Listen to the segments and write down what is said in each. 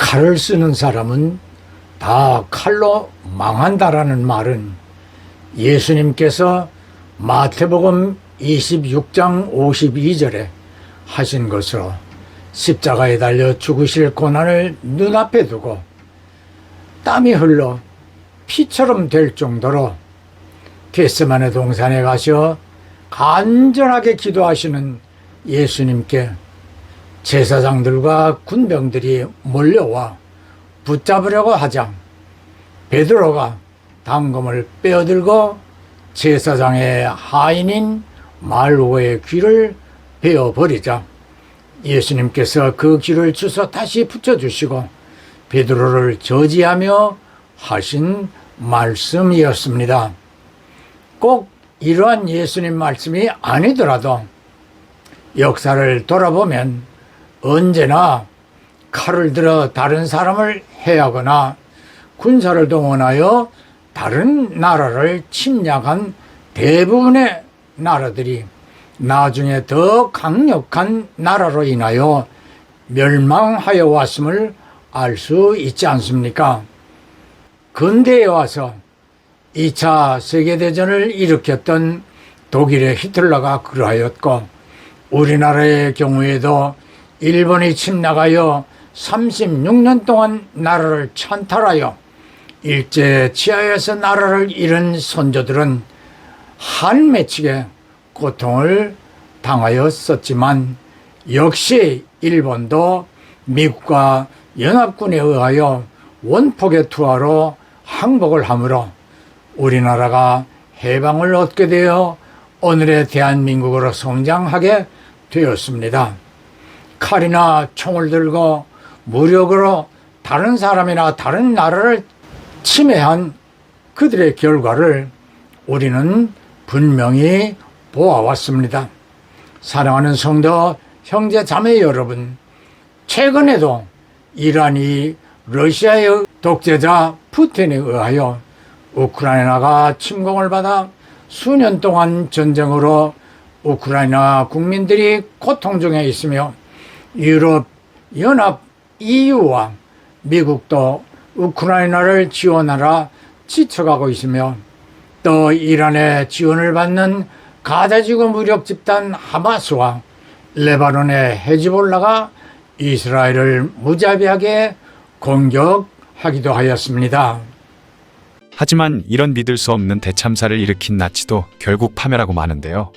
칼을 쓰는 사람은 다 칼로 망한다라는 말은 예수님께서 마태복음 26장 52절에 하신 것으로 십자가에 달려 죽으실 고난을 눈앞에 두고 땀이 흘러 피처럼 될 정도로 겟세마네 동산에 가셔 간절하게 기도하시는 예수님께 제사장들과 군병들이 몰려와 붙잡으려고 하자 베드로가 단검을 빼어들고 제사장의 하인인 말고의 귀를 베어버리자 예수님께서 그 귀를 주워 다시 붙여주시고 베드로를 저지하며 하신 말씀이었습니다. 꼭 이러한 예수님 말씀이 아니더라도 역사를 돌아보면 언제나 칼을 들어 다른 사람을 해하거나 군사를 동원하여 다른 나라를 침략한 대부분의 나라들이 나중에 더 강력한 나라로 인하여 멸망하여 왔음을 알 수 있지 않습니까? 근대에 와서 2차 세계대전을 일으켰던 독일의 히틀러가 그러하였고 우리나라의 경우에도 일본이 침략하여 36년 동안 나라를 찬탈하여 일제 치하에서 나라를 잃은 선조들은 한맺히게 고통을 당하였었지만 역시 일본도 미국과 연합군에 의하여 원폭의 투하로 항복을 하므로 우리나라가 해방을 얻게 되어 오늘의 대한민국으로 성장하게 되었습니다. 칼이나 총을 들고 무력으로 다른 사람이나 다른 나라를 침해한 그들의 결과를 우리는 분명히 보아왔습니다. 사랑하는 성도 형제 자매 여러분, 최근에도 이란이 러시아의 독재자 푸틴에 의하여 우크라이나가 침공을 받아 수년 동안 전쟁으로 우크라이나 국민들이 고통 중에 있으며 유럽 연합 EU와 미국도 우크라이나를 지원하라 지쳐가고 있으며 또 이란의 지원을 받는 가자지구 무력 집단 하마스와 레바논의 헤즈볼라가 이스라엘을 무자비하게 공격하기도 하였습니다. 하지만 이런 믿을 수 없는 대참사를 일으킨 나치도 결국 파멸하고 마는데요.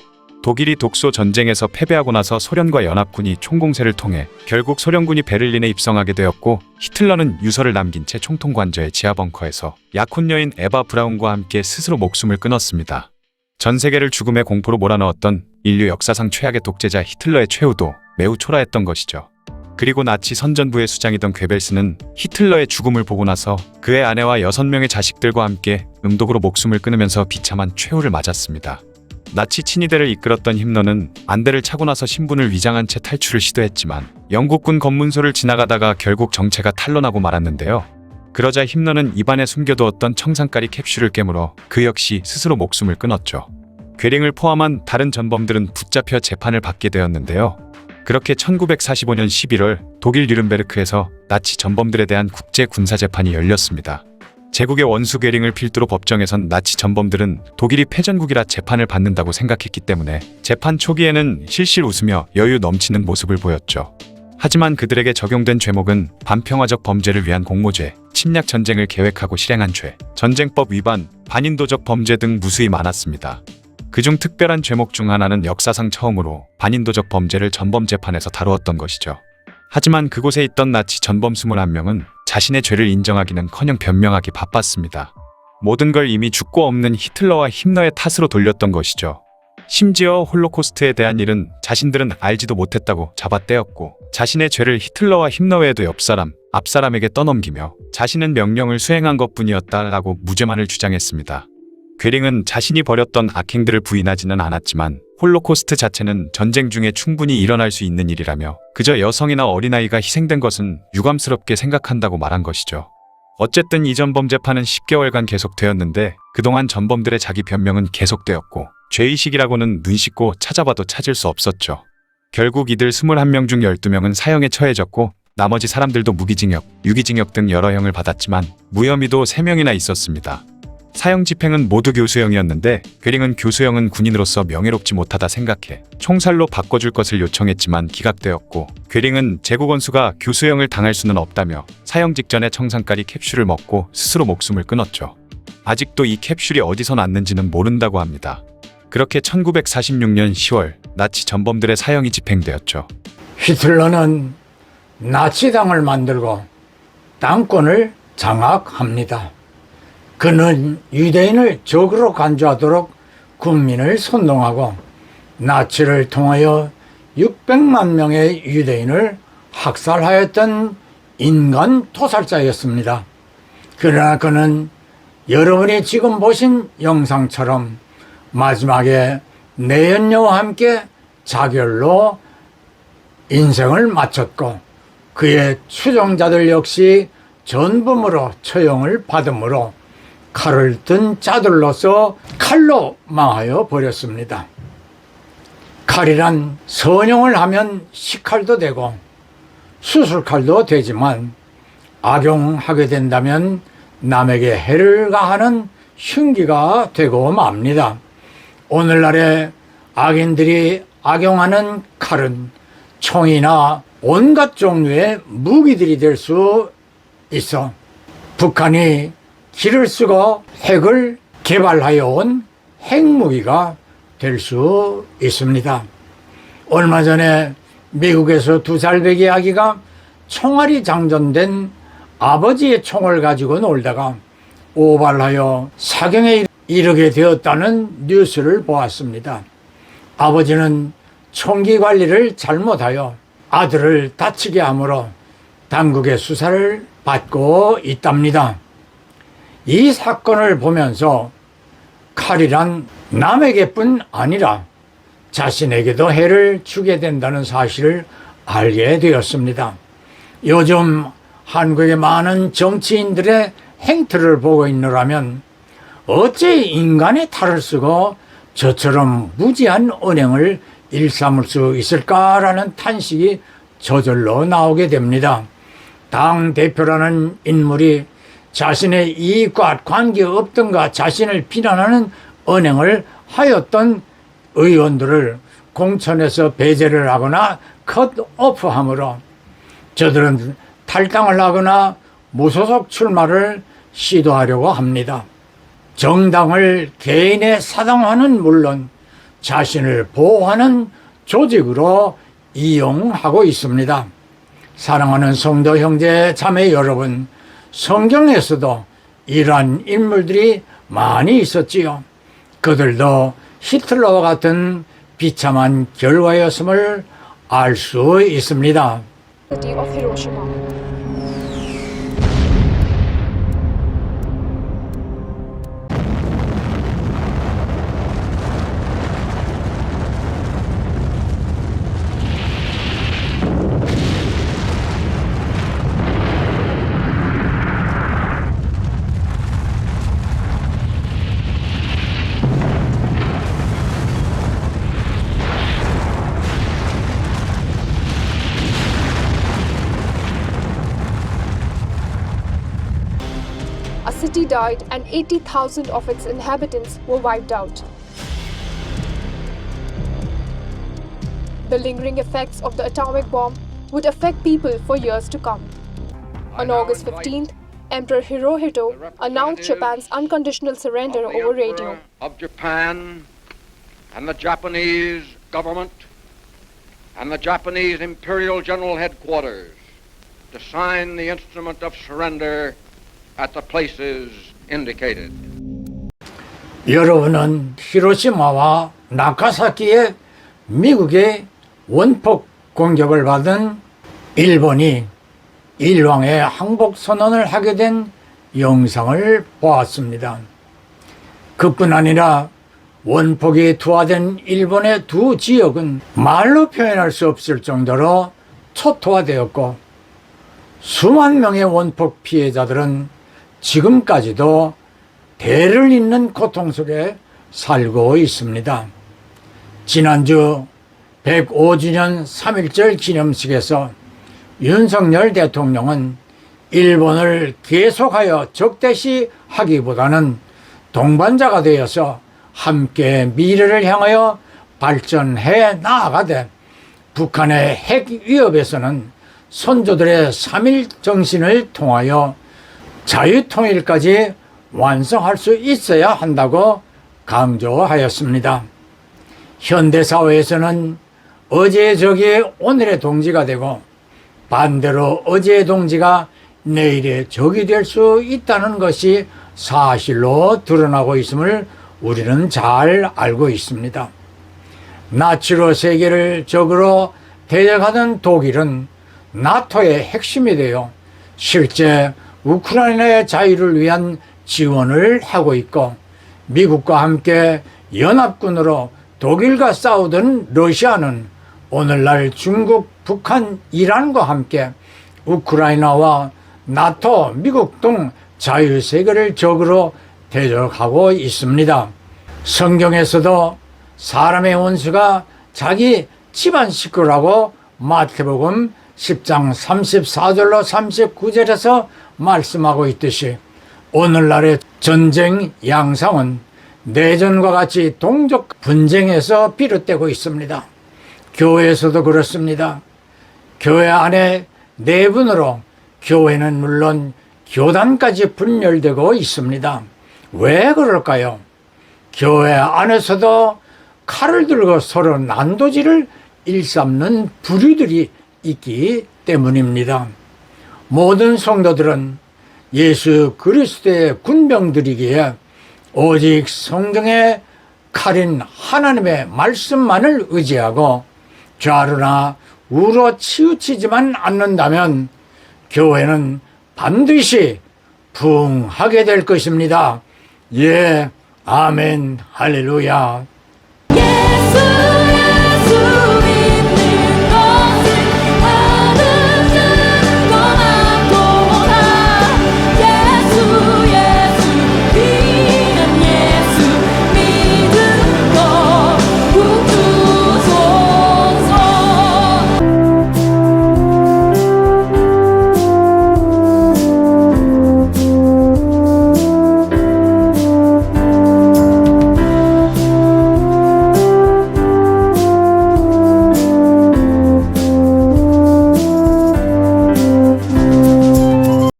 독일이 독소 전쟁에서 패배하고 나서 소련과 연합군이 총공세를 통해 결국 소련군이 베를린에 입성하게 되었고 히틀러는 유서를 남긴 채 총통관저의 지하 벙커에서 약혼 여인 에바 브라운과 함께 스스로 목숨을 끊었습니다. 전 세계를 죽음의 공포로 몰아넣었던 인류 역사상 최악의 독재자 히틀러의 최후도 매우 초라했던 것이죠. 그리고 나치 선전부의 수장이던 괴벨스는 히틀러의 죽음을 보고 나서 그의 아내와 6명의 자식들과 함께 음독으로 목숨을 끊으면서 비참한 최후를 맞았습니다. 나치 친위대를 이끌었던 힘러는 안대를 차고 나서 신분을 위장한 채 탈출을 시도했지만 영국군 검문소를 지나가다가 결국 정체가 탄로나고 말았는데요. 그러자 힘러는 입안에 숨겨두었던 청산가리 캡슐을 깨물어 그 역시 스스로 목숨을 끊었죠. 괴링을 포함한 다른 전범들은 붙잡혀 재판을 받게 되었는데요. 그렇게 1945년 11월 독일 뉘른베르크에서 나치 전범들에 대한 국제 군사재판이 열렸습니다. 제국의 원수 괴링을 필두로 법정에선 나치 전범들은 독일이 패전국이라 재판을 받는다고 생각했기 때문에 재판 초기에는 실실 웃으며 여유 넘치는 모습을 보였죠. 하지만 그들에게 적용된 죄목은 반평화적 범죄를 위한 공모죄, 침략 전쟁을 계획하고 실행한 죄, 전쟁법 위반, 반인도적 범죄 등 무수히 많았습니다. 그중 특별한 죄목 중 하나는 역사상 처음으로 반인도적 범죄를 전범재판에서 다루었던 것이죠. 하지만 그곳에 있던 나치 전범 21명은 자신의 죄를 인정하기는커녕 변명하기 바빴습니다. 모든 걸 이미 죽고 없는 히틀러와 힘러의 탓으로 돌렸던 것이죠. 심지어 홀로코스트에 대한 일은 자신들은 알지도 못했다고 잡아떼었고 자신의 죄를 히틀러와 힘러 외에도 옆사람, 앞사람에게 떠넘기며 자신은 명령을 수행한 것뿐이었다라고 무죄만을 주장했습니다. 괴링은 자신이 벌였던 악행들을 부인하지는 않았지만 홀로코스트 자체는 전쟁 중에 충분히 일어날 수 있는 일이라며 그저 여성이나 어린아이가 희생된 것은 유감스럽게 생각한다고 말한 것이죠. 어쨌든 이 전범 재판은 10개월간 계속되었는데 그동안 전범들의 자기 변명은 계속되었고 죄의식이라고는 눈 씻고 찾아봐도 찾을 수 없었죠. 결국 이들 21명 중 12명은 사형에 처해졌고 나머지 사람들도 무기징역, 유기징역 등 여러 형을 받았지만 무혐의도 3명이나 있었습니다. 사형 집행은 모두 교수형이었는데 괴링은 교수형은 군인으로서 명예롭지 못하다 생각해 총살로 바꿔줄 것을 요청했지만 기각되었고, 괴링은 제국원수가 교수형을 당할 수는 없다며 사형 직전에 청산가리 캡슐을 먹고 스스로 목숨을 끊었죠. 아직도 이 캡슐이 어디서 났는지는 모른다고 합니다. 그렇게 1946년 10월 나치 전범들의 사형이 집행되었죠. 히틀러는 나치당을 만들고 당권을 장악합니다. 그는 유대인을 적으로 간주하도록 국민을 선동하고 나치를 통하여 600만 명의 유대인을 학살하였던 인간 토살자였습니다. 그러나 그는 여러분이 지금 보신 영상처럼 마지막에 내연녀와 함께 자결로 인생을 마쳤고, 그의 추종자들 역시 전범으로 처형을 받으므로 칼을 든 자들로서 칼로 망하여 버렸습니다. 칼이란 선용을 하면 식칼도 되고 수술칼도 되지만 악용하게 된다면 남에게 해를 가하는 흉기가 되고 맙니다. 오늘날의 악인들이 악용하는 칼은 총이나 온갖 종류의 무기들이 될 수 있어 북한이 기를 쓰고 핵을 개발하여 온 핵무기가 될 수 있습니다. 얼마 전에 미국에서 2살배기 아기가 총알이 장전된 아버지의 총을 가지고 놀다가 오발하여 사경에 이르게 되었다는 뉴스를 보았습니다. 아버지는 총기 관리를 잘못하여 아들을 다치게 하므로 당국의 수사를 받고 있답니다. 이 사건을 보면서 칼이란 남에게뿐 아니라 자신에게도 해를 주게 된다는 사실을 알게 되었습니다. 요즘 한국의 많은 정치인들의 행태를 보고 있노라면 어째 인간의 탈을 쓰고 저처럼 무지한 언행을 일삼을 수 있을까라는 탄식이 저절로 나오게 됩니다. 당대표라는 인물이 자신의 이익과 관계없던가 자신을 비난하는 언행을 하였던 의원들을 공천에서 배제를 하거나 컷오프하므로 저들은 탈당을 하거나 무소속 출마를 시도하려고 합니다. 정당을 개인의 사당화는 물론 자신을 보호하는 조직으로 이용하고 있습니다. 사랑하는 성도 형제 자매 여러분, 성경에서도 이러한 인물들이 많이 있었지요. 그들도 히틀러와 같은 비참한 결과였음을 알 수 있습니다. City of Hiroshima. A city died and 80,000 of its inhabitants were wiped out. The lingering effects of the atomic bomb would affect people for years to come. On August 15th, Emperor Hirohito announced Japan's unconditional surrender of the over Emperor radio. of Japan and the Japanese government and the Japanese Imperial General Headquarters to sign the instrument of surrender at the places indicated. 여러분은 히로시마와 나가사키에 미국의 원폭 공격을 받은 일본이 일왕의 항복 선언을 하게 된 영상을 보았습니다. 그뿐 아니라 원폭이 투하된 일본의 두 지역은 말로 표현할 수 없을 정도로 초토화되었고, 수만 명의 원폭 피해자들은 지금까지도 대를 잇는 고통 속에 살고 있습니다. 지난주 105주년 3.1절 기념식에서 윤석열 대통령은 일본을 계속하여 적대시하기보다는 동반자가 되어서 함께 미래를 향하여 발전해 나아가되 북한의 핵 위협에서는 선조들의 3.1 정신을 통하여 자유통일까지 완성할 수 있어야 한다고 강조하였습니다. 현대사회에서는 어제의 적이 오늘의 동지가 되고 반대로 어제의 동지가 내일의 적이 될 수 있다는 것이 사실로 드러나고 있음을 우리는 잘 알고 있습니다. 나치로 세계를 적으로 대적하던 독일은 나토의 핵심이 되어 실제 우크라이나의 자유를 위한 지원을 하고 있고 미국과 함께 연합군으로 독일과 싸우던 러시아는 오늘날 중국, 북한, 이란과 함께 우크라이나와 나토, 미국 등 자유세계를 적으로 대적하고 있습니다. 성경에서도 사람의 원수가 자기 집안 식구라고 마태복음 10장 34절로 39절에서 말씀하고 있듯이 오늘날의 전쟁 양상은 내전과 같이 동족 분쟁에서 비롯되고 있습니다. 교회에서도 그렇습니다. 교회 안에 내분으로 교회는 물론 교단까지 분열되고 있습니다. 왜 그럴까요? 교회 안에서도 칼을 들고 서로 난도질을 일삼는 부류들이 있기 때문입니다. 모든 성도들은 예수 그리스도의 군병들이기에 오직 성경의 칼인 하나님의 말씀만을 의지하고 좌로나 우로 치우치지만 않는다면 교회는 반드시 부흥하게 될 것입니다. 예, 아멘, 할렐루야.